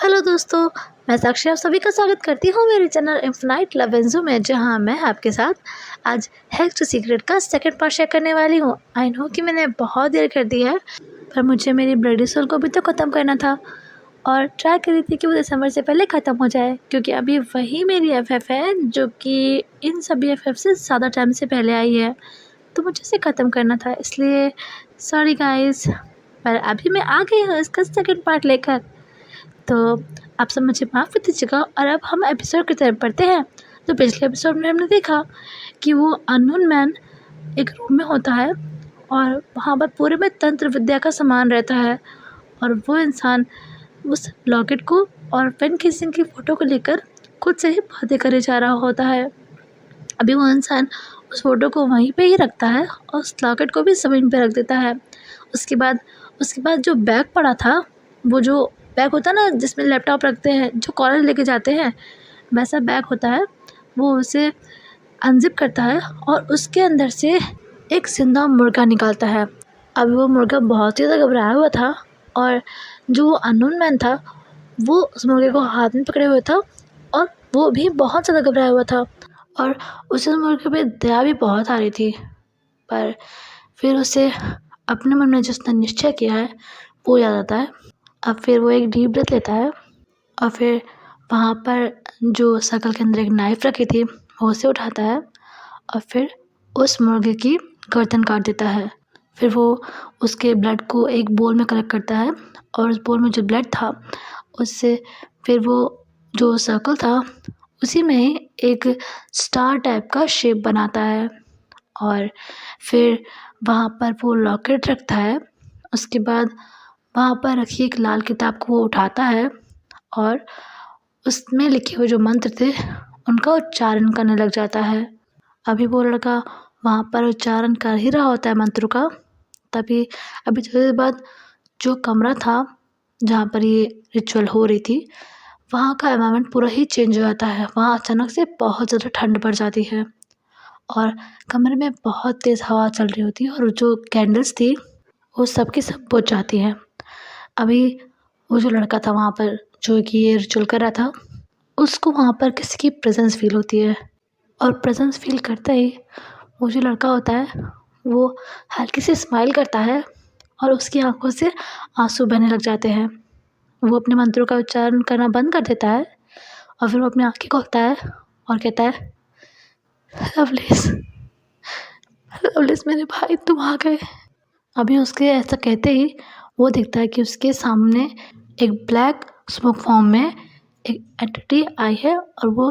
Hello दोस्तों, मैं साक्षी आप सभी का स्वागत करती हूँ मेरे चैनल इन्फिनाइट लव एंड में, जहाँ मैं आपके साथ आज हैक्स टू सीक्रेट का सेकंड पार्ट शेयर करने वाली हूँ। आई नो कि मैंने बहुत देर कर दी है, पर मुझे मेरी ब्लडी सोल को भी तो ख़त्म करना था और ट्राई करी थी कि वो दिसंबर से पहले ख़त्म हो जाए, क्योंकि अभी वही मेरी FF है जो कि इन सभी FF से ज़्यादा टाइम से पहले आई है, तो मुझे इसे ख़त्म करना था। इसलिए सॉरी गाइज़, पर अभी मैं आ गई हूँ इसका सेकंड पार्ट लेकर, तो आप सब मुझे माफ़ दीजिएगा। और अब हम एपिसोड की तरफ बढ़ते हैं। तो पिछले एपिसोड में हमने देखा कि वो अननोन मैन एक रूम में होता है और वहाँ पर पूरे में तंत्र विद्या का सामान रहता है, और वो इंसान उस लॉकेट को और पेन किसिंग की फ़ोटो को लेकर खुद से ही बातें करे जा रहा होता है। अभी वो इंसान उस फ़ोटो को वहीं पे ही रखता है और उस लॉकेट को भी ज़मीन पे रख देता है। उसके बाद जो बैग पड़ा था, वो जो बैग होता है ना जिसमें लैपटॉप रखते हैं, जो कॉलेज लेके जाते हैं, वैसा बैग होता है। वो उसे अनज़िप करता है और उसके अंदर से एक ज़िंदा मुर्गा निकालता है। अब वो मुर्गा बहुत ही ज़्यादा घबराया हुआ था, और जो अननोन मैन था वो उस मुर्गे को हाथ में पकड़े हुए था, और वो भी बहुत ज़्यादा घबराया हुआ था, और उसे मुर्गे पे दया भी बहुत आ रही थी। पर फिर उसे अपने मन में जिसने निश्चय किया है वो याद आता है। अब फिर वो एक डीप ब्रेथ लेता है और फिर वहाँ पर जो सर्कल के अंदर एक नाइफ़ रखी थी वो उसे उठाता है और फिर उस मुर्गे की गर्दन काट देता है। फिर वो उसके ब्लड को एक बोल में कलेक्ट करता है, और उस बोल में जो ब्लड था उससे फिर वो जो सर्कल था उसी में ही एक स्टार टाइप का शेप बनाता है, और फिर वहाँ पर वो लॉकेट रखता है। उसके बाद वहाँ पर रखी एक लाल किताब को वो उठाता है और उसमें लिखे हुए जो मंत्र थे उनका उच्चारण करने लग जाता है। अभी वो लड़का वहाँ पर उच्चारण कर ही रहा होता है मंत्रों का, तभी अभी थोड़ी देर बाद जो कमरा था जहाँ पर ये रिचुअल हो रही थी, वहाँ का एनवायरनमेंट पूरा ही चेंज हो जाता है। वहाँ अचानक से बहुत ज़्यादा ठंड पड़ जाती है और कमरे में बहुत तेज़ हवा चल रही होती है, और जो कैंडल्स थी वो सब की सब बुझ जाती हैं। अभी वो जो लड़का था वहाँ पर जो कि ये रिचुअल कर रहा था, उसको वहाँ पर किसी की प्रेजेंस फील होती है, और प्रेजेंस फील करते ही वो जो लड़का होता है वो हल्की सी स्माइल करता है और उसकी आंखों से आंसू बहने लग जाते हैं। वो अपने मंत्रों का उच्चारण करना बंद कर देता है और फिर वो अपनी आंखें खोलता है और कहता है, लवलेस, लवलेस मेरे भाई तुम आ गए। अभी उसके ऐसा कहते ही वो दिखता है कि उसके सामने एक ब्लैक स्मोक फॉर्म में एक एंटिटी आई है, और वो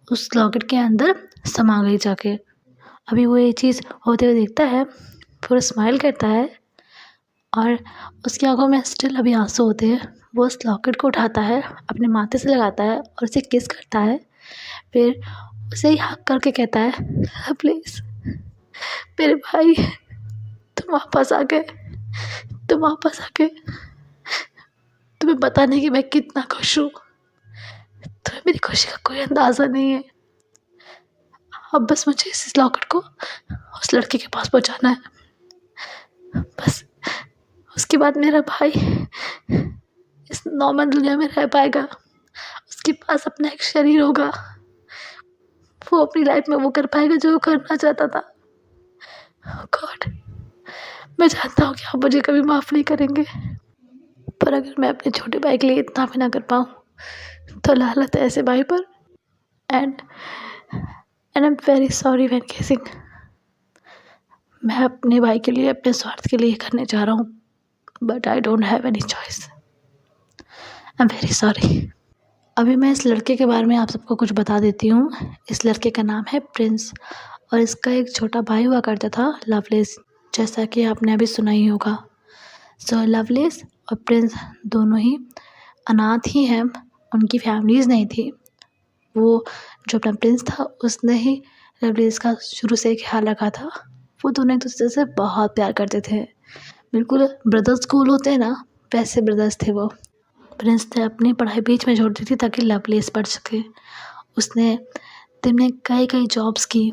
उस लॉकेट के अंदर समा गई जाके। अभी वो ये चीज़ होते हुए देखता है, पूरा स्माइल करता है, और उसकी आंखों में स्टिल अभी आंसू होते हैं। वो उस लॉकेट को उठाता है, अपने माथे से लगाता है और उसे किस करता है, फिर उसे ही हक करके कहता है, प्लीज़ मेरे भाई तुम वापस आ गए, तुम वापस आ गए। तुम्हें पता नहीं कि मैं कितना खुश हूँ, तुम्हें मेरी खुशी का कोई अंदाज़ा नहीं है। अब बस मुझे इस लॉकेट को उस लड़के के पास पहुँचाना है, बस उसके बाद मेरा भाई इस नॉर्मल दुनिया में रह पाएगा। उसके पास अपना एक शरीर होगा, वो अपनी लाइफ में वो कर पाएगा जो वो करना चाहता था। गॉड, मैं जानता हूँ कि आप मुझे कभी माफ़ नहीं करेंगे, पर अगर मैं अपने छोटे भाई के लिए इतना भी ना कर पाऊँ तो लानत है ऐसे भाई पर। And I am very sorry when kissing. मैं अपने भाई के लिए, अपने स्वार्थ के लिए करने जा रहा हूँ, but I don't have any choice. I am very sorry. अभी मैं इस लड़के के बारे में आप सबको कुछ बता देती हूँ। इस लड़के का नाम है प्रिंस, और इसका एक छोटा भाई हुआ करता था लवलेस, जैसा कि आपने अभी सुना ही होगा। सो लवलेस और प्रिंस दोनों ही अनाथ ही हैं, उनकी फैमिलीज़ नहीं थी। वो जो अपना प्रिंस था उसने ही लवलेस का शुरू से ख्याल रखा था। वो दोनों एक दूसरे से बहुत प्यार करते थे, बिल्कुल ब्रदर्स स्कूल होते हैं ना, वैसे ब्रदर्स थे वो। प्रिंस ने अपनी पढ़ाई बीच में छोड़ दी थी ताकि लवलेस पढ़ सके। उसने दिन में कई कई जॉब्स की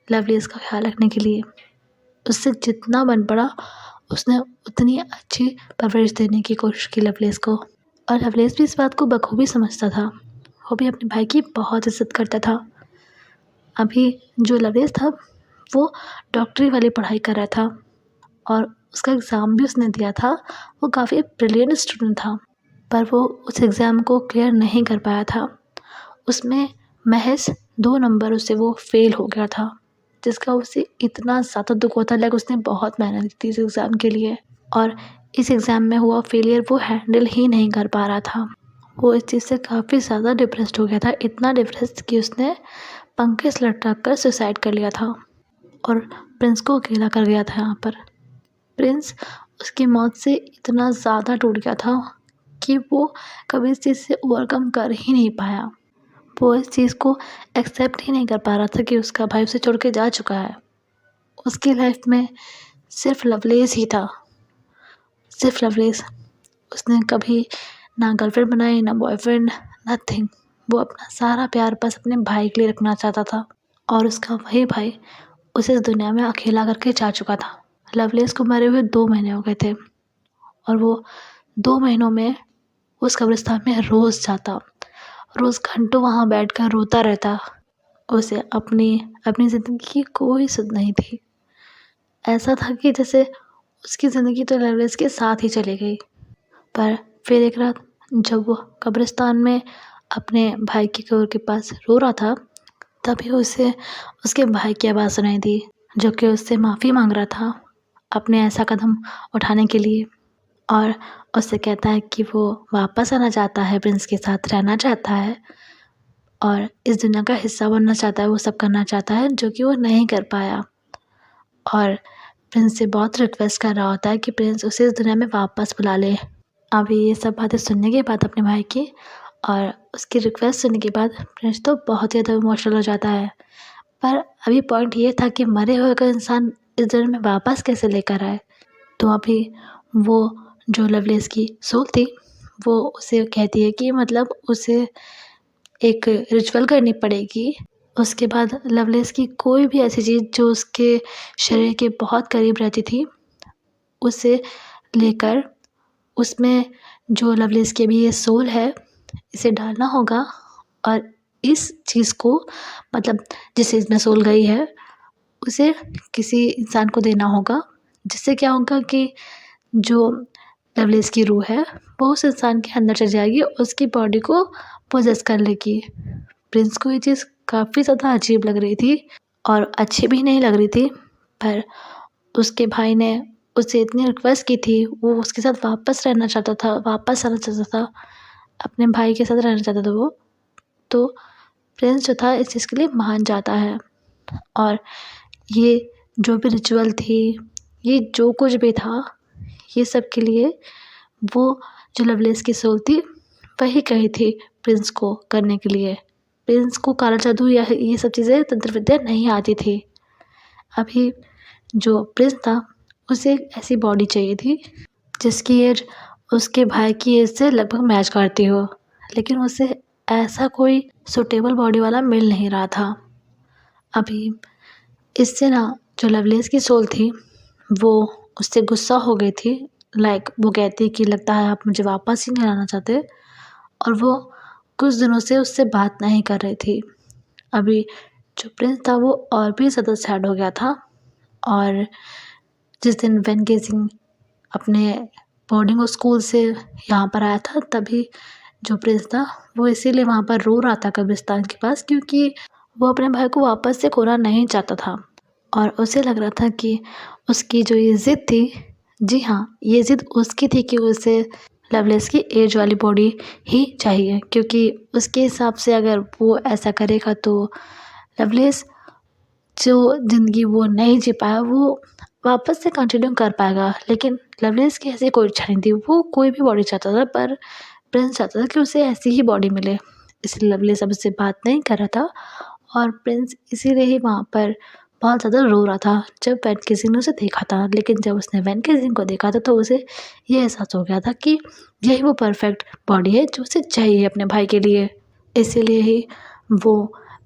लवलेस का ख्याल रखने के लिए। उससे जितना बन पड़ा उसने उतनी अच्छी परवरिश देने की कोशिश की लवलेस को। और लवलेस भी इस बात को बखूबी समझता था। वो भी अपने भाई की बहुत इज़्ज़त करता था। अभी जो लवलेस था वो डॉक्टरी वाली पढ़ाई कर रहा था और उसका एग्ज़ाम भी उसने दिया था। वो काफ़ी ब्रिलियंट स्टूडेंट था, पर वो उस एग्ज़ाम को क्लियर नहीं कर पाया था। उसमें महज़ 2 नंबरों से वो फ़ेल हो गया था, जिसका उसे इतना ज़्यादा दुःख हुआ था। लाइक उसने बहुत मेहनत की थी इस एग्ज़ाम के लिए और इस एग्ज़ाम में हुआ फ़ेलियर वो हैंडल ही नहीं कर पा रहा था। वो इस चीज़ से काफ़ी ज़्यादा डिप्रेस्ड हो गया था, इतना डिप्रेस्ड कि उसने पंखे से लटक कर सुसाइड कर लिया था और प्रिंस को अकेला कर गया था यहाँ पर। प्रिंस उसकी मौत से इतना ज़्यादा टूट गया था कि वो कभी इस चीज़ से ओवरकम कर ही नहीं पाया। वो इस चीज़ को एक्सेप्ट ही नहीं कर पा रहा था कि उसका भाई उसे छोड़ के जा चुका है। उसकी लाइफ में सिर्फ लवलेस ही था, सिर्फ लवलेस। उसने कभी ना गर्लफ्रेंड बनाई, ना बॉयफ्रेंड, नथिंग। वो अपना सारा प्यार बस अपने भाई के लिए रखना चाहता था और उसका वही भाई उसे इस दुनिया में अकेला करके जा चुका था। लवलेस को मरे हुए 2 महीने हो गए थे और वो 2 महीनों में उस कब्रिस्तान में रोज़ जाता, रोज़ घंटों वहाँ बैठकर रोता रहता। उसे अपनी अपनी ज़िंदगी की कोई सुध नहीं थी। ऐसा था कि जैसे उसकी ज़िंदगी तो लवलेस के साथ ही चली गई। पर फिर एक रात जब वो कब्रिस्तान में अपने भाई की कब्र के पास रो रहा था, तभी उसे उसके भाई की आवाज़ सुनाई दी, जो कि उससे माफ़ी माँग रहा था अपने ऐसा कदम उठाने के लिए। और उससे कहता है कि वो वापस आना चाहता है, प्रिंस के साथ रहना चाहता है और इस दुनिया का हिस्सा बनना चाहता है, वो सब करना चाहता है जो कि वो नहीं कर पाया। और प्रिंस से बहुत रिक्वेस्ट कर रहा होता है कि प्रिंस उसे इस दुनिया में वापस बुला ले। अभी ये सब बातें सुनने के बाद अपने भाई की और उसकी रिक्वेस्ट सुनने के बाद प्रिंस तो बहुत ही ज़्यादा इमोशनल हो जाता है। पर अभी पॉइंट ये था कि मरे हुए का इंसान इस दुनिया में वापस कैसे लेकर आए। तो अभी वो जो लवलेस की सोल थी वो उसे कहती है कि मतलब उसे एक रिचुअल करनी पड़ेगी। उसके बाद लवलेस की कोई भी ऐसी चीज़ जो उसके शरीर के बहुत करीब रहती थी, उसे लेकर उसमें जो लवलेस की अभी ये सोल है, इसे डालना होगा और इस चीज़ को मतलब जिस चीज़ में सोल गई है, उसे किसी इंसान को देना होगा। जिससे क्या होगा कि जो लवलेस की रूह है, वो उस इंसान के अंदर चली जाएगी, उसकी बॉडी को पोजेस कर लेगी। प्रिंस को ये चीज़ काफ़ी ज़्यादा अजीब लग रही थी और अच्छी भी नहीं लग रही थी, पर उसके भाई ने उससे इतनी रिक्वेस्ट की थी, वो उसके साथ वापस रहना चाहता था, वापस आना चाहता था, अपने भाई के साथ रहना चाहता था वो। तो प्रिंस जो था इस चीज़ के लिए मान जाता है और ये जो भी रिचुअल थी, ये जो कुछ भी था, ये सब के लिए वो जो लवलेस की सोल थी, वही कही थी प्रिंस को करने के लिए। प्रिंस को काला जादू या ये सब चीज़ें तंत्र विद्या नहीं आती थी। अभी जो प्रिंस था उसे एक ऐसी बॉडी चाहिए थी जिसकी एज उसके भाई की एज से लगभग मैच करती हो, लेकिन उसे ऐसा कोई सूटेबल बॉडी वाला मिल नहीं रहा था। अभी इससे ना जो लवलेस की सोल थी वो उससे गुस्सा हो गई थी। लाइक वो कहती कि लगता है आप मुझे वापस ही नहीं लाना चाहते, और वो कुछ दिनों से उससे बात नहीं कर रही थी। अभी जो प्रिंस था वो और भी ज़्यादा सैड हो गया था और जिस दिन वैन गेजिंग अपने बोर्डिंग स्कूल से यहाँ पर आया था, तभी जो प्रिंस था वो इसीलिए वहाँ पर रो रहा था कब्रिस्तान के पास, क्योंकि वो अपने भाई को वापस से खोना नहीं चाहता था और उसे लग रहा था कि उसकी जो ये ज़िद थी, जी हाँ, ये ज़िद उसकी थी कि उसे लवलेस की एज वाली बॉडी ही चाहिए, क्योंकि उसके हिसाब से अगर वो ऐसा करेगा तो लवलेस जो ज़िंदगी वो नहीं जी पाया वो वापस से कंटिन्यू कर पाएगा। लेकिन लवलेस की ऐसी कोई इच्छा नहीं थी, वो कोई भी बॉडी चाहता था, पर प्रिंस चाहता था कि उसे ऐसी ही बॉडी मिले। इसलिए लवलेस अब उससे बात नहीं कर रहा था और प्रिंस इसीलिए ही वहाँ पर बहुत ज़्यादा रो रहा था जब वैन गेजिंग ने उसे देखा था। लेकिन जब उसने वैन गेजिंग को देखा था तो उसे ये एहसास हो गया था कि यही वो परफेक्ट बॉडी है जो उसे चाहिए अपने भाई के लिए। इसीलिए ही वो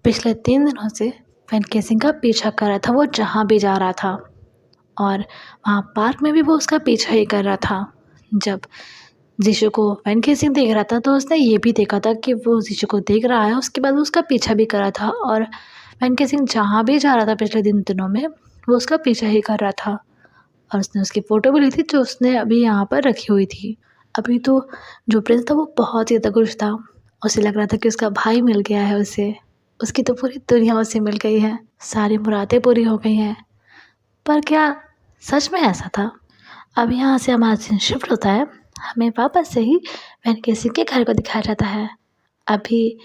पिछले 3 दिनों से वैन गेजिंग का पीछा कर रहा था, वो जहाँ भी जा रहा था। और वहाँ पार्क में भी वो उसका पीछा ही कर रहा था। जब जीशु को वैन केसिंग देख रहा था तो उसने ये भी देखा था कि वो जीशु को देख रहा है। उसके बाद वो उसका पीछा भी कर रहा था और वैन केसिंग जहाँ भी जा रहा था पिछले दिनों में वो उसका पीछा ही कर रहा था और उसने उसकी फ़ोटो भी ली थी जो उसने अभी यहाँ पर रखी हुई थी। अभी तो जो प्रिंस था वो बहुत ही ज़्यादा खुश था। उसे लग रहा था कि उसका भाई मिल गया है उसे। उसकी तो पूरी दुनिया उसे मिल गई है, सारी मुरादें पूरी हो गई हैं। पर क्या सच में ऐसा था? अब यहाँ से हमारा सीन शिफ्ट होता है, हमें वापस से ही वैन केसिंग के घर को दिखाया जाता है। अभी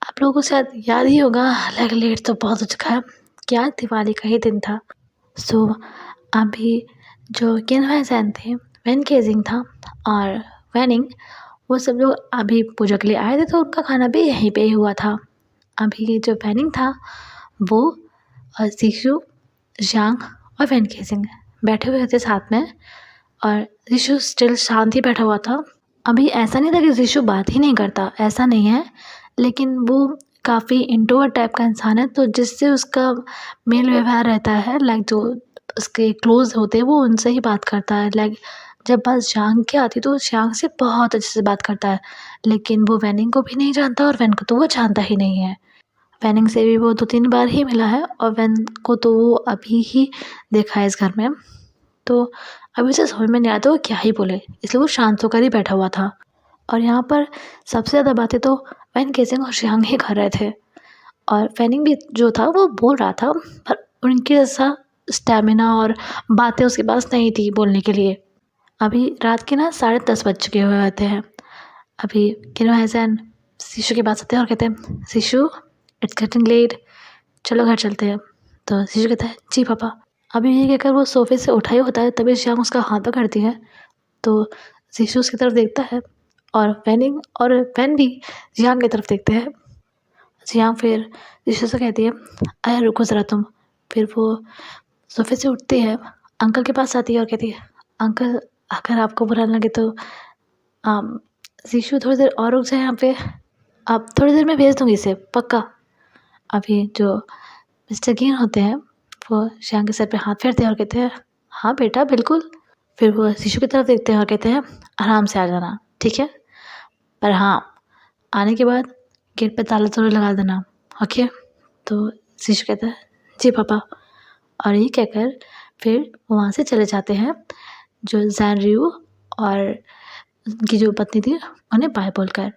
आप लोगों को शायद याद ही होगा, हालांकि लेट तो बहुत हो चुका है, क्या दिवाली का ही दिन था। सो अभी जो किन वैन थे, वैन केसिंग था और वैनिंग, वो सब लोग अभी पूजा के लिए आए थे तो उनका खाना भी यहीं पे ही हुआ था। अभी जो वैनिंग था वो जीशु, ज़ांग और वैन केसिंग बैठे हुए थे साथ में और जीशु स्टिल शांत ही बैठा हुआ था। अभी ऐसा नहीं था कि जीशु बात ही नहीं करता, ऐसा नहीं है, लेकिन वो काफ़ी इंट्रोवर्ट टाइप का इंसान है तो जिससे उसका मेल व्यवहार रहता है, लाइक जो उसके क्लोज होते हैं वो उनसे ही बात करता है। लाइक जब बात ज़ांग की आती तो ज़ांग से बहुत अच्छे से बात करता है, लेकिन वो वैनिंग को भी नहीं जानता और वैन को तो वो जानता ही नहीं है। वैनिंग से भी वो 2-3 बार ही मिला है और वैन को तो वो अभी ही देखा है इस घर में। तो अभी उसे समझ में नहीं आता वो क्या ही बोले, इसलिए वो शांत होकर ही बैठा हुआ था। और यहाँ पर सबसे ज़्यादा बातें तो वैन केसिंग और ज़ांग ही कर रहे थे और वैनिंग भी जो था वो बोल रहा था, पर उनके जैसा स्टैमिना और बातें उसके पास नहीं थी बोलने के लिए। अभी रात के ना 10:30 बज चुके हुए होते हैं। अभी किनो हसन शिशु के पास आते हैं और कहते हैं, शिशु इट्स गेटिंग लेट, चलो घर चलते हैं। तो शिशु कहता है, जी पापा। अभी ये कहकर वो सोफे से उठा ही होता है तभी ज़ांग उसका हाथ पकड़ती है। तो शिशु उसकी तरफ देखता है और वैनिंग और वैन भी ज़ांग की तरफ देखते हैं। ज़ांग फिर शिशु से कहती है, अरे रुको ज़रा तुम। फिर वो सोफे से उठती है, अंकल के पास आती है और कहती है, अंकल अगर आपको बुरा ना लगे तो शिशु थोड़ी देर और रुक जाए यहाँ पे, आप थोड़ी देर में भेज दूँगी इसे, पक्का। अभी जो मिस्टर गिन होते हैं वो ज़ांग के सर पे हाथ फेरते हैं और कहते हैं, हाँ बेटा बिल्कुल। फिर वो शिशु की तरफ देखते हैं और कहते हैं, आराम से आ जाना, ठीक है, पर हाँ आने के बाद गेट पे ताला ज़रूर लगा देना, ओके। तो शिशु कहता है, जी पापा। और ये कहकर फिर वो वहाँ से चले जाते हैं। जो ज़ैन रियू और उनकी जो पत्नी थी उन्हें बाय बोलकर।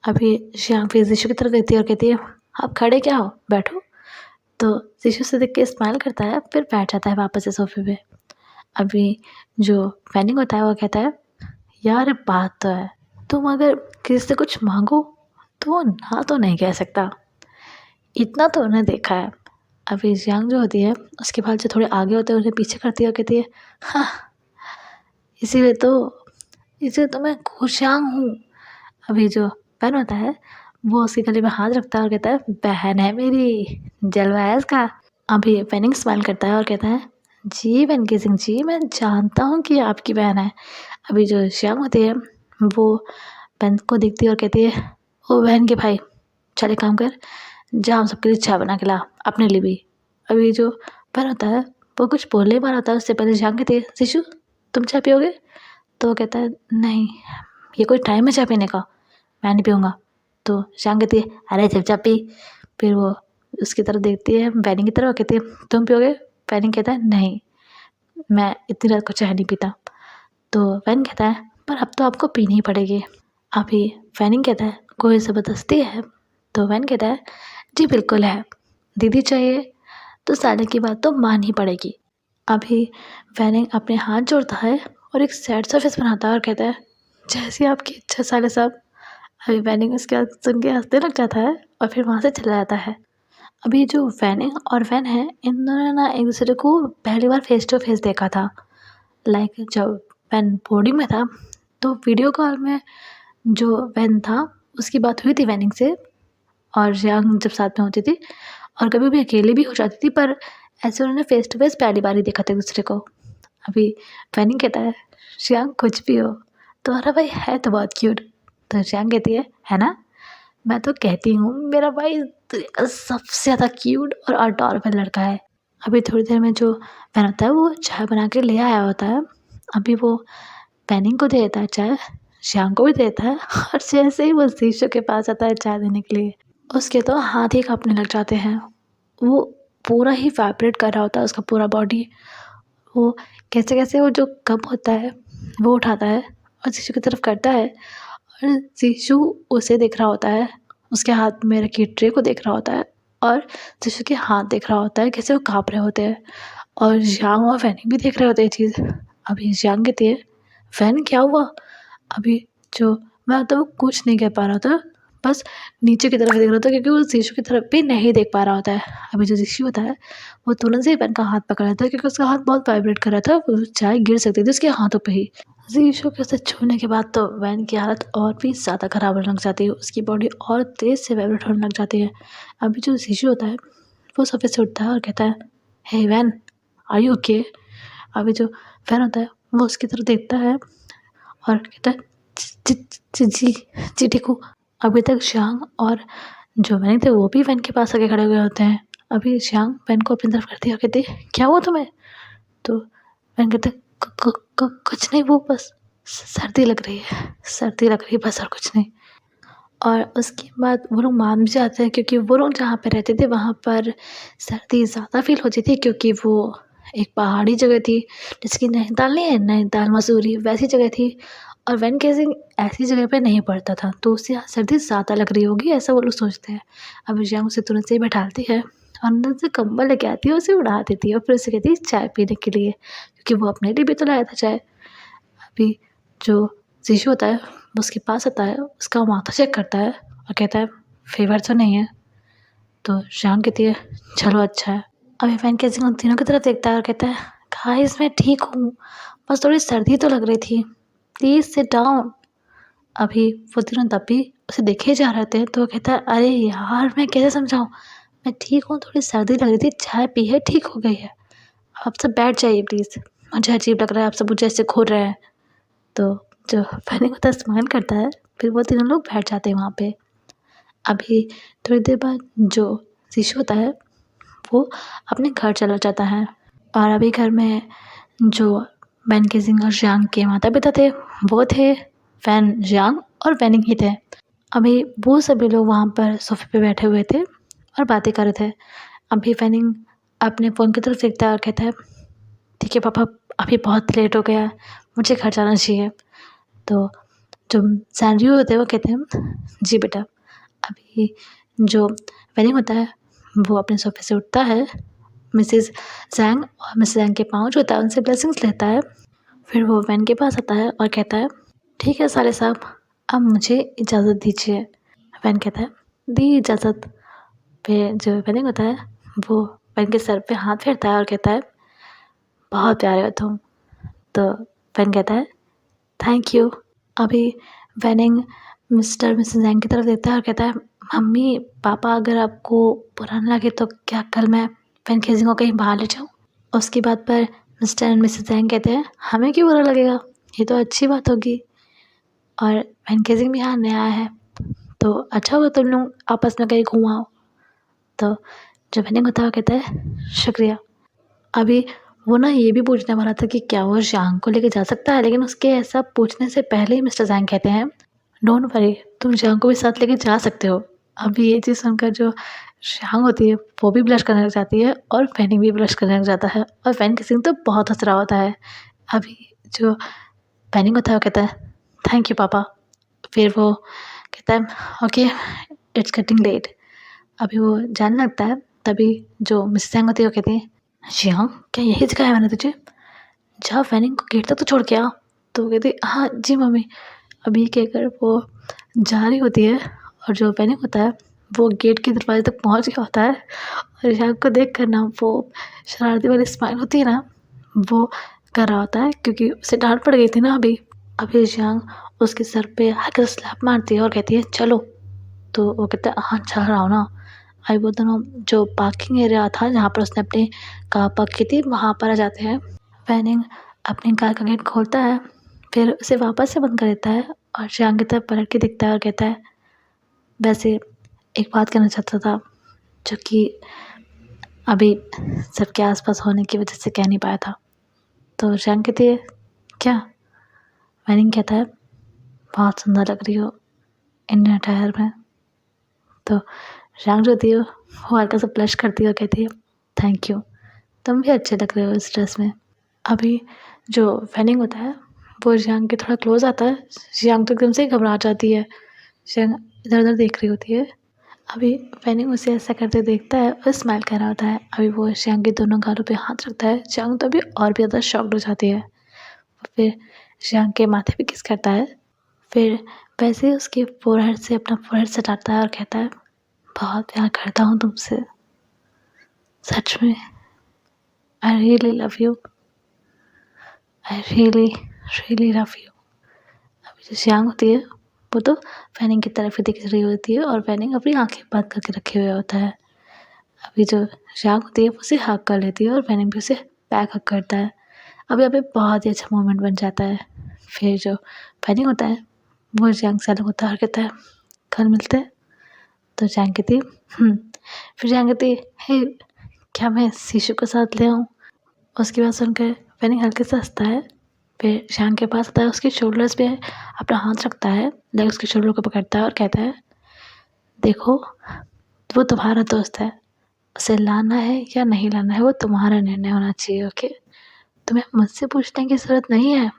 अभी ज़ांग फिर शिशु की तरफ देखती है और कहती है, आप खड़े क्या हो, बैठो। तो शिशु से देख के स्माइल करता है, फिर बैठ जाता है वापस से सोफे पे। अभी जो वैनिंग होता है वो कहता है, यार बात तो है, तुम अगर किसी से कुछ मांगो तो वो ना तो नहीं कह सकता, इतना तो उन्हें देखा है। अभी ज़ांग जो होती है उसके बाल जो थोड़े आगे होते हैं उन्हें पीछे करती है और कहती है, हाँ इसीलिए तो मैं खुशांग हूँ। अभी जो वैन होता है वो उसके गले में हाथ रखता है और कहता है, बहन है मेरी, जलवा है इसका। अभी वैनिंग स्माइल करता है और कहता है, जी वैन केसिंग जी, मैं जानता हूँ कि आपकी बहन है। अभी जो ज़ांग होती है वो वैन को देखती है और कहती है, ओ बहन के भाई, चल एक काम कर, जा हम सबके लिए चाय बना के ला, अपने लिए भी। अभी जो वैन होता है वो कुछ बोलने ही वाला होता है उससे पहले ज़ांग कहती है, शिशु तुम चाय पियोगे? तो वो कहता है, नहीं ये कोई टाइम है चाय पीने का, मैं नहीं पीऊँगा। तो ज़ांग कहती है, अरे चुपचाप पी। फिर वो उसकी तरफ देखती है, वैनिंग की तरफ, कहती है, तुम पियोगे? वैनिंग कहता है, नहीं मैं इतनी रात को चाय नहीं पीता। तो वैन कहता है, पर अब तो आपको पीनी ही पड़ेगी। अभी वैनिंग कहता है, कोई ज़बरदस्ती है? तो वैन कहता है, जी बिल्कुल है, दीदी चाहिए तो साले की बात तो माननी पड़ेगी। अभी वैनिंग अपने हाथ जोड़ता है और एक सैड सा फेस बनाता है और कहता है, जैसी आपकी इच्छा साले साहब। अभी वैनिंग उसके बात सुन के हंसने लग जाता है और फिर वहाँ से चला जाता है। अभी जो वैनिंग और वैन है इन दोनों ने ना एक दूसरे को पहली बार फेस टू फेस देखा था। लाइक जब वैन बोर्डिंग में था तो वीडियो कॉल में जो वैन था उसकी बात हुई थी वैनिंग से, और ज़ांग जब साथ में होती थी और कभी भी अकेले भी हो जाती थी, पर ऐसे उन्होंने फेस टू फेस पहली बार ही देखा था एक दूसरे को। अभी वैनिंग कहता है, ज़ांग कुछ भी हो तुम्हारा भाई है तो बहुत क्यूट। तो ज़ांग कहती है ना, मैं तो कहती हूँ मेरा भाई दुनिया का सबसे ज़्यादा क्यूट और अडॉरेबल लड़का है। अभी थोड़ी देर में जो वैन होता है वो चाय बना के ले आया होता है। अभी वो वैनिंग को दे देता है चाय, श्याम को भी देता है और जैसे ही वो शीशु के पास आता है चाय देने के लिए, उसके तो हाथ ही कांपने लग जाते हैं। वो पूरा ही वाइब्रेट कर रहा होता है उसका पूरा बॉडी। वो कैसे कैसे वो जो कप होता है वो उठाता है और शीशु की तरफ करता है, और शीशु उसे देख रहा होता है, उसके हाथ में रखी ट्रे को देख रहा होता है, और शीशु के हाथ देख रहा होता है कैसे वो काँप रहे होते हैं। और ज़ियांग और फैनी भी देख रहे होते हैं ये चीज़। अभी ज़ियांग कहती है, फैन क्या हुआ? अभी जो मैं तो कुछ नहीं कह पा रहा था, बस नीचे की तरफ देख रहा था क्योंकि वो शीशु की तरफ भी नहीं देख पा रहा होता है। अभी जो शीशु होता है वो तुरंत से ही फैन का हाथ पकड़ लेता है क्योंकि उसका हाथ बहुत वाइब्रेट कर रहा था, वो चाय गिर सकती थी उसके हाथों पे ही। शीशु के उसे छूने के बाद तो वैन की हालत और भी ज़्यादा ख़राब होने लग जाती है, उसकी बॉडी और तेज़ से वाइब्रेट होने लग जाती है। अभी जो शीशु होता है वो सोफे से उठता है और कहता है, हे वैन, आर यू ओके? अभी जो फैन होता है वो उसकी तरफ देखता है और कहता है, जी जी जी जी ठीक हूँ। अभी तक शांग और जो वैन थे वो भी वैन के पास आके खड़े हुए होते हैं। अभी शांग वैन को अपनी तरफ करती है और कहती है, क्या हुआ तुम्हें? तो वैन कहते हैं, कुछ नहीं, वो बस सर्दी लग रही है, सर्दी लग रही है बस, और कुछ नहीं। और उसके बाद वो लोग मान भी जाते हैं क्योंकि वो लोग जहाँ पे रहते थे वहाँ पर सर्दी ज़्यादा फील होती थी क्योंकि वो एक पहाड़ी जगह थी, जैसे कि नैनीताल नहीं है, नैनीताल मसूरी वैसी जगह थी। और वैन केसिंग ऐसी जगह पे नहीं पड़ता था तो उससे यहाँ सर्दी ज़्यादा लग रही होगी, ऐसा वो लोग सोचते हैं। अब जियांग उसे तुरंत से ही बैठाती है और अंदर से कंबल लेके आती है, उसे उड़ा देती है और फिर उसे कहती है चाय पीने के लिए, क्योंकि वो अपने लिए भी तो लाया था चाय। अभी जो शिशु होता है वो उसके पास आता है, उसका माथा चेक करता है और कहता है फ़ीवर तो नहीं है। तो शाम कहती है चलो अच्छा है। अभी फैन केसिंग उन तीनों की तरफ देखता है और कहता है गाइस मैं ठीक हूँ, बस थोड़ी सर्दी तो लग रही थी, प्लीज़ सिट डाउन। अभी वो तीनों तब भी उसे देखे जा रहे थे तो वो कहता है अरे यार मैं कैसे समझाऊँ, मैं ठीक हूँ, थोड़ी सर्दी लग रही थी, चाय पी है ठीक हो गई है, आप सब बैठ जाइए प्लीज़, मुझे अजीब लग रहा है, आप सब मुझे ऐसे घूर रहे हैं। तो जो फनी होता है स्माइल करता है, फिर वो तीनों लोग बैठ जाते हैं वहाँ पे। अभी थोड़ी देर बाद जो शिशु होता है वो अपने घर चला जाता है, और अभी घर में जो वैन केसिंग और ज़ियांग के माता पिता थे वो थे, फैन, ज़ियांग और वैनिंग ही थे। अभी वो सभी लोग वहाँ पर सोफे पे बैठे हुए थे और बातें कर रहे थे। अभी वैनिंग अपने फ़ोन की तरफ देखता है और कहता है ठीक है पापा, अभी बहुत लेट हो गया है, मुझे घर जाना चाहिए। तो जो सैनरियो होते हैं वो कहते हैं जी बेटा। अभी जो वेनिंग होता है वो अपने सोफे से उठता है, मिसेस ज़ैंग और मिसेस ज़ैंग के पाँव जो होता है उनसे ब्लेसिंग्स लेता है। फिर वो वैन के पास आता है और कहता है ठीक है साले साहब, अब मुझे इजाज़त दीजिए। वैन कहता है दी इजाज़त। फिर जो वेनिंग होता है वो वैन के सर पे हाथ फेरता है और कहता है बहुत प्यारे हो तुम। तो वैन कहता है थैंक यू। अभी वेनिंग मिस्टर मिसेस ज़ैंग की तरफ देखता है और कहता है मम्मी पापा अगर आपको बुरा ना लगे तो क्या कल मैं वैन केसिंग को कहीं बाहर ले जाऊँ? उसकी बात पर मिस्टर एंड मिसेस ज़ैंग कहते हैं हमें क्यों बुरा लगेगा, ये तो अच्छी बात होगी, और वैन केसिंग भी यहाँ नया है तो अच्छा होगा तुम लोग आपस में कहीं घूम आओ। तो जो वेनिंग होता है वो कहता है शुक्रिया। अभी वो ना ये भी पूछने वाला था कि क्या वो ज़ियांग को लेके जा सकता है, लेकिन उसके ऐसा पूछने से पहले ही मिस्टर ज़ैंग कहते हैं डोंट वरी, तुम ज़ियांग को भी साथ लेके जा सकते हो। अभी ये चीज़ सुनकर जो ज़ियांग होती है वो भी ब्लश करने लग जाती है और फैनी भी ब्लश करने लग जाता है, और फैन किसिंग तो बहुत हंस रहा होता है। अभी जो फैनिंग होता है वो कहता है थैंक यू पापा। फिर वो कहता है ओके इट्स गेटिंग लेट। अभी वो जाने लगता है, तभी जो मिसेस ज़ैंग होती है वो कहती है ज़ियांग क्या यही सिखाया मैंने तुझे, जा फैनिंग को गेट तक तो छोड़ के आ। तो वो कहती हाँ जी मम्मी। अभी कहकर वो जा रही होती है और जो फैनिंग होता है वो गेट के दरवाजे तक पहुंच गया होता है, और ज़ियांग को देख कर ना वो शरारती वाली स्माइल होती है ना वो कर रहा होता है क्योंकि उसे डांट पड़ गई थी ना अभी। अभी ज़ियांग उसके सर पे हल्का सा स्लैप मारती है और कहती है चलो। तो वो कहता है हाँ चल रहा हूँ ना। अभी वो दोनों जो पार्किंग एरिया था जहाँ पर उसने अपनी कार पार्क की थी वहाँ पर आ जाते हैं। फैनिंग अपनी कार का गेट खोलता है, फिर उसे वापस से बंद कर देता है और ज़ियांग की तरफ पलट के देखता है और कहता है वैसे एक बात कहना चाहता था जो कि अभी सबके आसपास होने की वजह से कह नहीं पाया था। तो ज़ियांग कहती है क्या? फैनिंग कहता है बहुत सुंदर लग रही हो इंडियन अटायर में। तो जियांग जो थी वो हल्का सा ब्लश करती है और कहती है थैंक यू, तुम भी अच्छे लग रहे हो इस ड्रेस में। अभी जो फैनिंग होता है वो जियांग के थोड़ा क्लोज आता है। जियांग तो एकदम से घबरा जाती है। जियांग इधर उधर देख रही होती है। अभी फैनिंग उसे ऐसा करते देखता है और स्माइल कर रहा होता है। अभी वो जियांग के दोनों गालों पे हाथ रखता है। जियांग तो अभी और भी ज़्यादा शॉक्ड हो जाती है। फिर जियांग के माथे पे किस करता है। फिर वैसे ही उसके फोरहेड से अपना फोरहेड सटाता है और कहता है बहुत प्यार करता हूँ तुमसे, सच में, I really love you, I really really love you. अभी जो जियांग होती है वो तो फैनिंग की तरफ ही दिख रही होती है और फैनिंग अपनी आंखें बंद करके रखे हुए होता है। अभी जो जियांग होती है वो उसे हग कर लेती है और फैनिंग भी उसे बैक हग करता है। अभी यहाँ पे बहुत ही अच्छा मोमेंट बन जाता है। फिर जो फैनिंग होता है वो जियांग से अलग होता है और कहता है कल मिलते हैं। तो जियांग कहती है फिर जियांग कहती है हे, क्या मैं शिशु को साथ ले आऊँ। उसकी बात सुनकर फैनिंग हल्के से हंसता है। फिर जियांग के पास आता है, उसके शोल्डर्स पे अपना हाथ रखता है, लाइक उसके शोल्डर को पकड़ता है और कहता है देखो वो तुम्हारा दोस्त है, उसे लाना है या नहीं लाना है वो तुम्हारा निर्णय होना चाहिए। ओके, तुम्हें मुझसे पूछने की ज़रूरत नहीं है।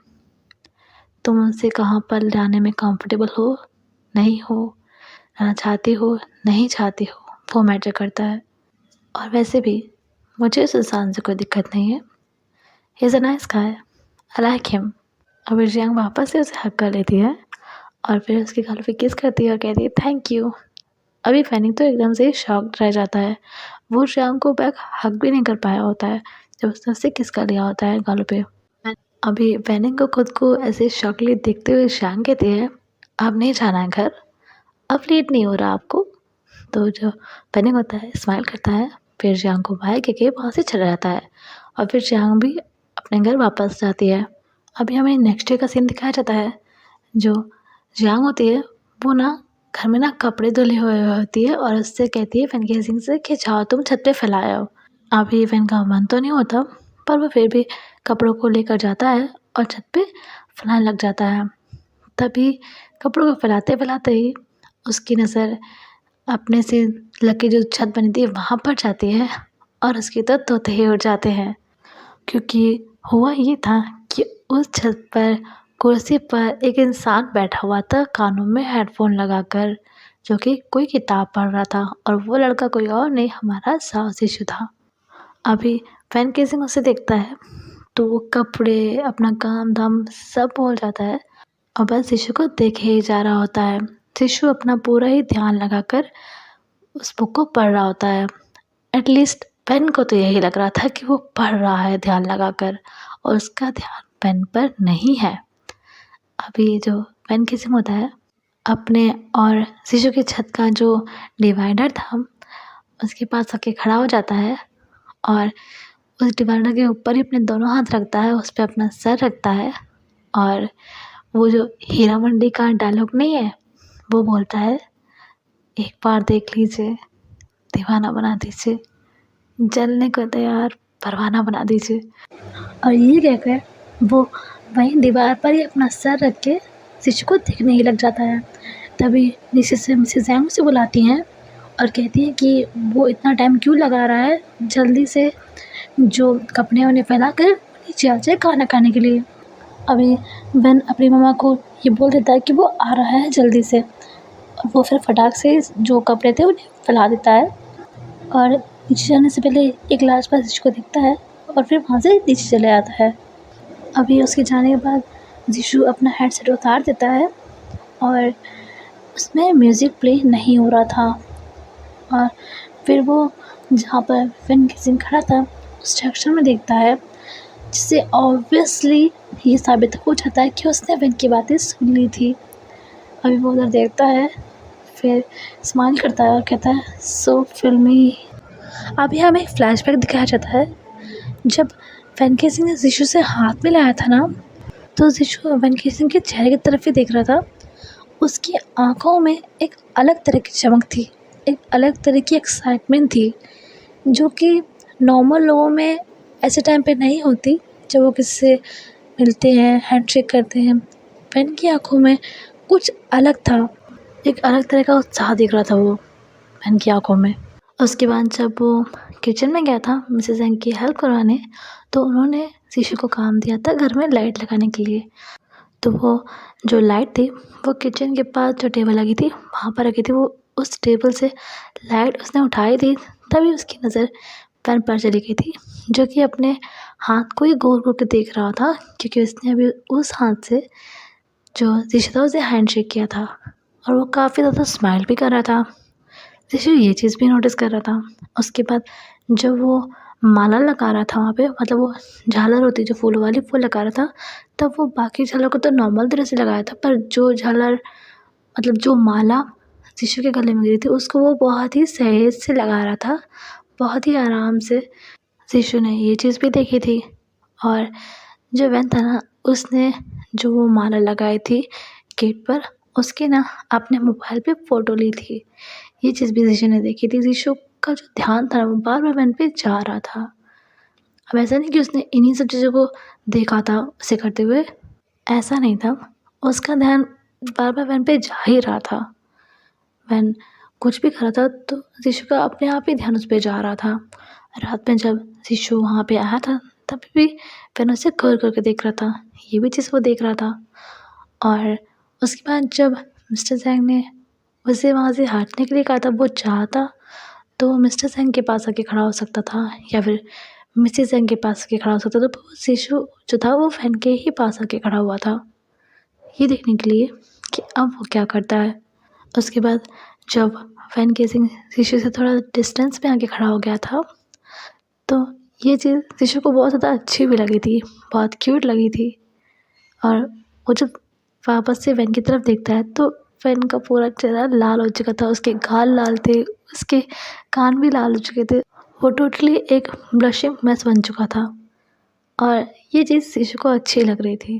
तुम उनसे कहाँ पर लाने में कंफर्टेबल हो, नहीं हो, लाना चाहती हो, नहीं चाहती हो, वो मैटर करता है। और वैसे भी मुझे इस इंसान से कोई दिक्कत नहीं है। He is a nice guy, I like him. अभी जियांग वापस से उसे हक कर लेती है और फिर उसके गाल पे किस करती है और कहती है थैंक यू। अभी फैनिंग तो एकदम से शॉक्ड रह जाता है। वो जियांग को बैक हक भी नहीं कर पाया होता है जब उसने उससे किस कर लिया होता है गालों पे। अभी फैनिंग को खुद को ऐसे शॉकली देखते हुए जियांग कहती है अब नहीं जाना है घर, अब लेट नहीं हो रहा आपको। तो जो फैनिंग होता है स्माइल करता है, फिर जियांग को बाय कह के वहाँ से चला जाता है और फिर जियांग भी अपने घर वापस जाती है। अभी हमें नेक्स्ट डे का सीन दिखाया जाता है। जो जियांग होती है वो ना घर में ना कपड़े धुले हुए होती है और उससे कहती है फैन के सिंह से कि जाओ तुम छत पे फैलाओ। अभी फैन का मन तो नहीं होता पर वो फिर भी कपड़ों को लेकर जाता है और छत पे फैलाने लग जाता है। तभी कपड़ों को फैलाते फैलाते ही उसकी नज़र अपने से लग जो छत बनी थी वहाँ पर जाती है और उसके तो तोते ही उड़ जाते हैं। क्योंकि हुआ ये था कि उस छत पर कुर्सी पर एक इंसान बैठा हुआ था कानों में हेडफोन लगाकर, जो कि कोई किताब पढ़ रहा था और वो लड़का कोई और नहीं हमारा साहु शिशु था। अभी फैन केसिंग उसे देखता है तो वो कपड़े अपना काम धाम सब भूल जाता है और बस शिशु को देखे ही जा रहा होता है। शिशु अपना पूरा ही ध्यान लगाकर उस बुक को पढ़ रहा होता है। एटलीस्ट पेन को तो यही लग रहा था कि वो पढ़ रहा है ध्यान लगाकर और उसका ध्यान पेन पर नहीं है। अभी जो पेन किसिंग होता है अपने और शिशु की छत का जो डिवाइडर था उसके पास आके खड़ा हो जाता है और उस डिवाइडर के ऊपर ही अपने दोनों हाथ रखता है, उस पर अपना सर रखता है और वो जो हीरा मंडी का डायलॉग नहीं है वो बोलता है एक बार देख लीजिए, दीवाना बना दीजिए, जलने को तैयार परवाना बना दीजिए। और ये कहकर वो वहीं दीवार पर ही अपना सर रख के शिशु को देखने ही लग जाता है। तभी नीचे से मिसेस जैंग उसे बुलाती हैं और कहती हैं कि वो इतना टाइम क्यों लगा रहा है, जल्दी से जो कपड़े उन्हें फैला कर नीचे आ जाए खाना खाने के लिए। अभी वेन अपनी मम्मा को ये बोल देता है कि वो आ रहा है जल्दी से और वो फिर फटाक से जो कपड़े थे उन्हें फैला देता है और नीचे जाने से पहले एक लास्ट बार शिशु को देखता है और फिर वहाँ से नीचे चले आता है। अभी उसके जाने के बाद शिशु अपना हेडसेट उतार देता है और उसमें म्यूज़िक प्ले नहीं हो रहा था और फिर वो जहाँ पर फैन किसिंग खड़ा था उस सेक्शन में देखता है, जिससे ऑब्वियसली ये साबित हो जाता है कि उसने फैन की बातें सुन ली थी। अभी वो उधर देखता है, फिर स्माइल करता है और कहता है सो फिल्मी। अभी हमें एक फ्लैशबैक दिखाया जाता है। जब फैन किसिंग ने शिशु से हाथ मिलाया था ना, तो शिशु फैन किसिंग के चेहरे की तरफ ही देख रहा था। उसकी आँखों में एक अलग तरह की चमक थी, एक अलग तरह की एक्साइटमेंट थी, जो कि नॉर्मल लोगों में ऐसे टाइम पे नहीं होती जब वो किसी से मिलते हैं, हैंडशेक करते हैं। फैन की आँखों में कुछ अलग था, एक अलग तरह का उत्साह दिख रहा था वो वैन की आँखों में। उसके बाद जब वो किचन में गया था मिसेज़ एंग की हेल्प करवाने, तो उन्होंने ज़ीशु को काम दिया था घर में लाइट लगाने के लिए। तो वो जो लाइट थी वो किचन के पास जो टेबल लगी थी वहाँ पर रखी थी। वो उस टेबल से लाइट उसने उठाई थी, तभी उसकी नज़र वैन पर चली गई थी, जो कि अपने हाथ को ही घूर-घूर के देख रहा था, क्योंकि उसने अभी उस हाथ से जो ज़ीशु था उसे हैंडशेक किया था और वो काफ़ी ज़्यादा स्माइल भी कर रहा था। ज़ीशु ये चीज़ भी नोटिस कर रहा था। उसके बाद जब वो माला लगा रहा था वहाँ पे, मतलब वो झालर होती है जो फूलों वाली, वो लगा रहा था, तब वो बाकी झालर को तो नॉर्मल तरह से लगाया था, पर जो झालर मतलब जो माला ज़ीशु के गले में गिरी थी उसको वो बहुत ही सहेज से लगा रहा था, बहुत ही आराम से। ज़ीशु ने ये चीज़ भी देखी थी और जो वैन था ना, उसने जो वो माला लगाई थी गेट पर, उसकी ना अपने मोबाइल पे फ़ोटो ली थी। ये चीज़ भी ज़ीशु ने देखी थी। ज़ीशु का जो ध्यान था वो बार-बार वैन पे जा रहा था। अब ऐसा नहीं कि उसने इन्हीं सब चीज़ों को देखा था उसे करते हुए, ऐसा नहीं था। उसका ध्यान बार-बार वैन पे जा ही रहा था। वैन कुछ भी कर रहा था तो ज़ीशु का अपने आप ही ध्यान उस पे जा रहा था। रात में जब ज़ीशु वहाँ पे आया था तभी भी वैन उसे घूर-घूर के देख रहा था। ये भी चीज़ वो देख रहा था। और उसके बाद जब मिस्टर ज़ैंग ने उसे वहाँ से हटने के लिए कहा था, वो चाहता तो मिस्टर ज़ैंग के पास आके खड़ा हो सकता था या फिर मिसेज़ ज़ैंग के पास आके खड़ा हो सकता था, पर वो ज़ीशु जो था वो वैन के ही पास आके खड़ा हुआ था, ये देखने के लिए कि अब वो क्या करता है। उसके बाद जब वैन केसिंग ज़ीशु से थोड़ा डिस्टेंस में आके खड़ा हो गया था, तो ये चीज़ ज़ीशु को बहुत ज़्यादा अच्छी भी लगी थी, बहुत क्यूट लगी थी। और वो जब वापस से वैन की तरफ देखता है तो वैन का पूरा चेहरा लाल हो चुका था, उसके गाल लाल थे, उसके कान भी लाल हो चुके थे। वो टोटली एक ब्लशिंग मेस बन चुका था और ये चीज़ ज़ीशु को अच्छी लग रही थी।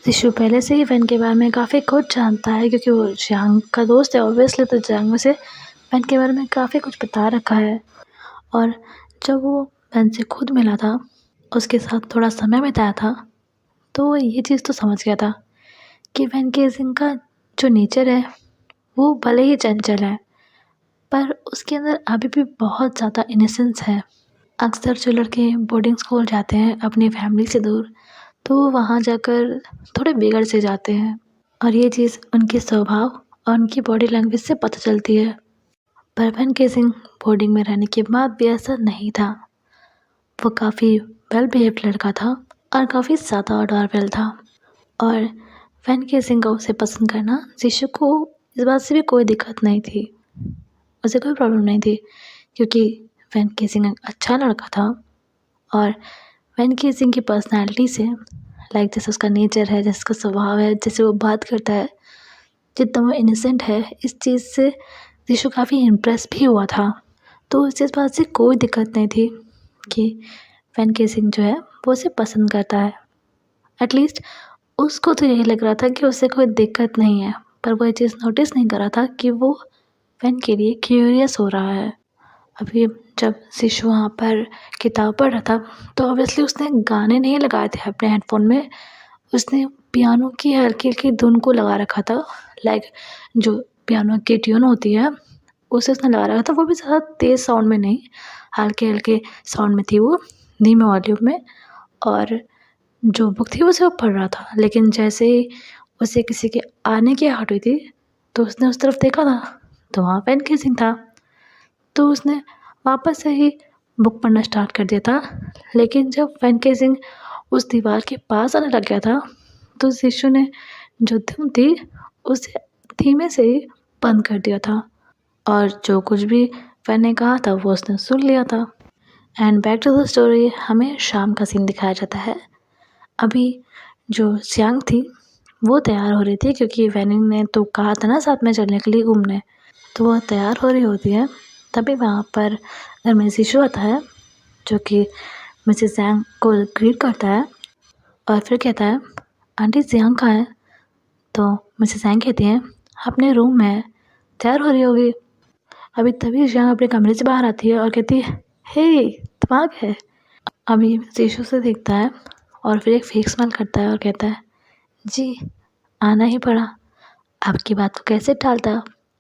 ज़ीशु पहले से ही वैन के बारे में काफ़ी कुछ जानता है, क्योंकि वो ज़ियांग का दोस्त है ऑब्वियसली, तो ज़ियांग में से वैन के बारे में काफ़ी कुछ बता रखा है। और जब वो वैन से खुद मिला था, उसके साथ थोड़ा समय बिताया था, तो वो ये चीज़ तो समझ गया था कि वैन केसिंग का जो नेचर है वो भले ही चंचल है, पर उसके अंदर अभी भी बहुत ज़्यादा इनोसेंस है। अक्सर जो लड़के बोर्डिंग स्कूल जाते हैं अपनी फैमिली से दूर, तो वो वहाँ जाकर थोड़े बिगड़ से जाते हैं और ये चीज़ उनके स्वभाव और उनकी बॉडी लैंग्वेज से पता चलती है। पर वैन केसिंग बोर्डिंग में रहने के बाद भी ऐसा नहीं था। वो काफ़ी वेल बिहेव्ड लड़का था और काफ़ी ज़्यादा अडॉरेबल था। और वैन केसिंग का उसे पसंद करना ज़ीशु को इस बात से भी कोई दिक्कत नहीं थी, उसे कोई प्रॉब्लम नहीं थी, क्योंकि वैन केसिंग एक अच्छा लड़का था। और वैन केसिंग की पर्सनैलिटी से, लाइक जैसे उसका नेचर है, जैसे उसका स्वभाव है, जैसे वो बात करता है, जितना वो इनोसेंट है, इस चीज़ से ज़ीशु काफ़ी इम्प्रेस भी हुआ था। तो उसे इस बात से कोई दिक्कत नहीं थी कि वैन केसिंग जो है वो उसे पसंद करता है। एटलीस्ट उसको तो यही लग रहा था कि उसे कोई दिक्कत नहीं है, पर वो ये चीज़ नोटिस नहीं कर रहा था कि वो वैन के लिए क्यूरियस हो रहा है। अभी जब ज़ीशु वहाँ पर किताब पढ़ रहा था, तो ऑब्वियसली उसने गाने नहीं लगाए थे अपने हेडफ़ोन में, उसने पियानो की हल्की-हल्की धुन को लगा रखा था। लाइक जो पियानो की ट्यून होती है, उसे उसने लगा रखा था, वो भी ज़्यादा तेज़ साउंड में नहीं, हल्के-हल्के साउंड में थी वो, धीमे वॉल्यूम में। और जो बुक थी उसे वो पढ़ रहा था, लेकिन जैसे ही उसे किसी के आने की आहट हुई थी, तो उसने उस तरफ देखा था, तो वहाँ वैन केसिंग था। तो उसने वापस से ही बुक पढ़ना स्टार्ट कर दिया था, लेकिन जब वैन केसिंग उस दीवार के पास आने लग गया था, तो ज़ीशु ने जो धुन थी उसे धीमे से ही बंद कर दिया था और जो कुछ भी वैन ने कहा था वो उसने सुन लिया था। And back to the story, हमें शाम का सीन दिखाया जाता है। अभी जो सियांग थी वो तैयार हो रही थी, क्योंकि वैनिंग ने तो कहा था ना साथ में चलने के लिए घूमने, तो वो तैयार हो रही होती है। तभी वहाँ पर घर में ज़ीशु आता है, जो कि मिसेस ज़ैंग को ग्रीट करता है और फिर कहता है, आंटी ज़ियांग कहाँ है? तो मिसेस ज़ैंग कहती हैं, अपने रूम में है, तैयार हो रही होगी। अभी तभी ज़ियांग अपने कमरे से बाहर आती है और कहती है, हे दिमाग है। अभी ज़ीशु से देखता है और फिर एक फेक स्माइल करता है और कहता है, जी आना ही पड़ा। आपकी बात को कैसे टालता।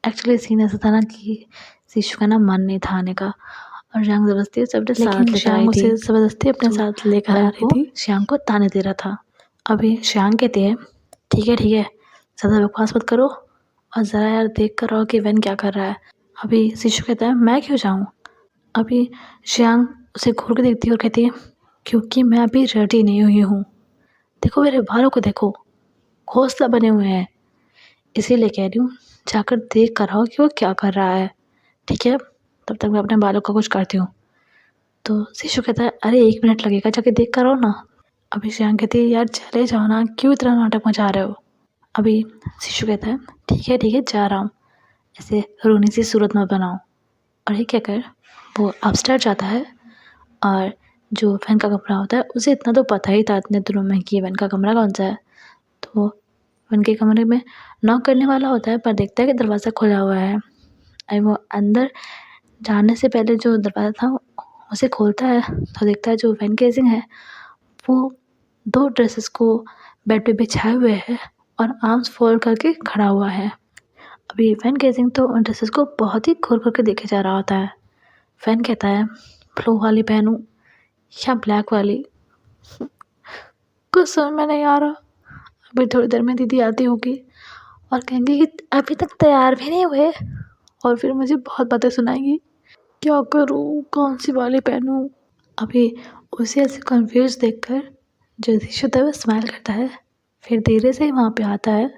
एक्चुअली सीन ऐसा था ना कि शिशु का ना मन नहीं था आने का, और श्याम ज़बरदस्ती उसे अपने साथ लेकर श्याम आई थी। उसे ज़बरदस्ती अपने तो साथ लेकर आ रही वो थी। श्याम को ताने दे रहा था। अभी श्याम कहती है, ठीक है ज़्यादा बकवास मत करो, और ज़रा यार देख कर रहो कि वैन क्या कर रहा है। अभी शिशु कहता है, मैं क्यों जाऊँ। अभी श्याम उसे घूर के देखती है और कहती है, क्योंकि मैं अभी रेडी नहीं हुई हूँ। देखो मेरे बालों को देखो, घोंसला बने हुए हैं, इसीलिए कह रही हूँ जाकर देख कर आओ कि वो क्या कर रहा है। ठीक है, तब तक मैं अपने बालों का कुछ करती हूँ। तो शिशु कहता है, अरे 1 मिनट लगेगा, जाके देख कर आओ ना। अभी श्याम कहती है, यार चले जाओ ना, क्यों इतना नाटक मचा रहे हो। अभी शिशु कहता है, ठीक है जा रहा हूँ, ऐसे रोनी सी सूरत मत बनाओ। और ये कहकर वो अपस्टेयर जाता है, और जो वैन का कमरा होता है उसे इतना तो पता ही था इतने दिनों में कि वैन का कमरा कौन सा है। तो वैन के कमरे में नॉक करने वाला होता है, पर देखता है कि दरवाज़ा खुला हुआ है। और वो अंदर जाने से पहले जो दरवाज़ा था उसे खोलता है, तो देखता है जो वैन केसिंग है वो 2 ड्रेसेस को बेड पे बिछाए हुए है और आर्म्स फोल्ड करके खड़ा हुआ है। अभी वैन केसिंग तो उन ड्रेसेस को बहुत ही घूर कर के देखे जा रहा होता है। वैन कहता है, ब्लू वाली पहनूं या ब्लैक वाली। कुछ समझ में नहीं आ रहा। अभी थोड़ी देर में दीदी आती होगी और कहेंगी कि अभी तक तैयार भी नहीं हुए, और फिर मुझे बहुत बातें सुनाएंगी, क्या करूँ, कौन सी वाली पहनूं। अभी उसे ऐसे कंफ्यूज देखकर जगदीश होता है वो स्माइल करता है, फिर धीरे से वहाँ पे आता है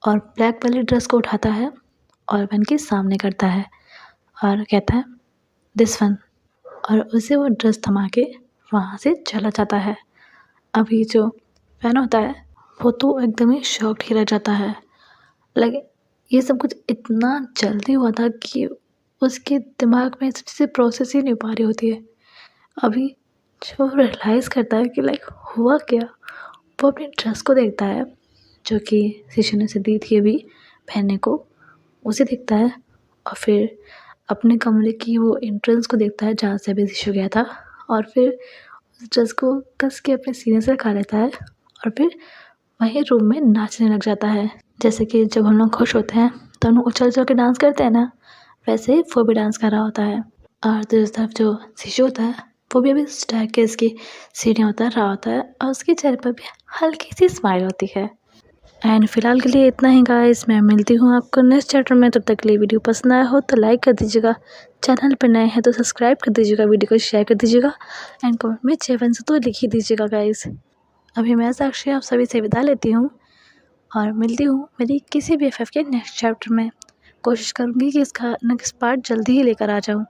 और ब्लैक वाली ड्रेस को उठाता है और वैन के सामने करता है और कहता है, दिस वन, और उसे वो ड्रेस थमा के वहाँ से चला जाता है। अभी जो वैन होता है वो तो एकदम ही शॉक्ड ही रह जाता है। लगे ये सब कुछ इतना जल्दी हुआ था कि उसके दिमाग में सब चीज़ें प्रोसेस ही नहीं हो पा रही होती है। अभी जो रियलाइज़ करता है कि लाइक हुआ क्या, वो अपनी ड्रेस को देखता है जो कि शिशु ने उसे दी थी अभी पहनने को, उसे देखता है और फिर अपने कमरे की वो एंट्रेंस को देखता है जहाँ से अभी शिशु गया था, और फिर उस ड्रेस को कस के अपने सीने से रखा लेता है और फिर वहीं रूम में नाचने लग जाता है। जैसे कि जब हम लोग खुश होते हैं तो हम लोग उछल उछल के डांस करते हैं ना, वैसे ही वो भी डांस कर रहा होता है। और दूसरी तरफ जो शिशु होता है वो भी अभी स्टेयरकेस की सीढ़ियाँ उतर रहा होता है और उसके चेहरे पर भी हल्की सी स्माइल होती है। एंड फिलहाल के लिए इतना ही गाइस, मैं मिलती हूँ आपको नेक्स्ट चैप्टर में। तब तक के लिए वीडियो पसंद आया हो तो लाइक कर दीजिएगा, चैनल पर नए हैं तो सब्सक्राइब कर दीजिएगा, वीडियो को शेयर कर दीजिएगा, एंड कमेंट में जय वंश तो लिख ही दीजिएगा गाइस। अभी मैं साक्षी आप सभी से विदा लेती हूँ और मिलती हूँ मेरी किसी भी एफएफ के नेक्स्ट चैप्टर में। कोशिश करूँगी कि इसका नेक्स्ट पार्ट जल्दी ही लेकर आ जाऊँ।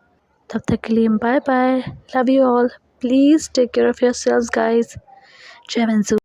तब तक के लिए bye bye, love you all, please take care of yourselves guys, जय वंशु।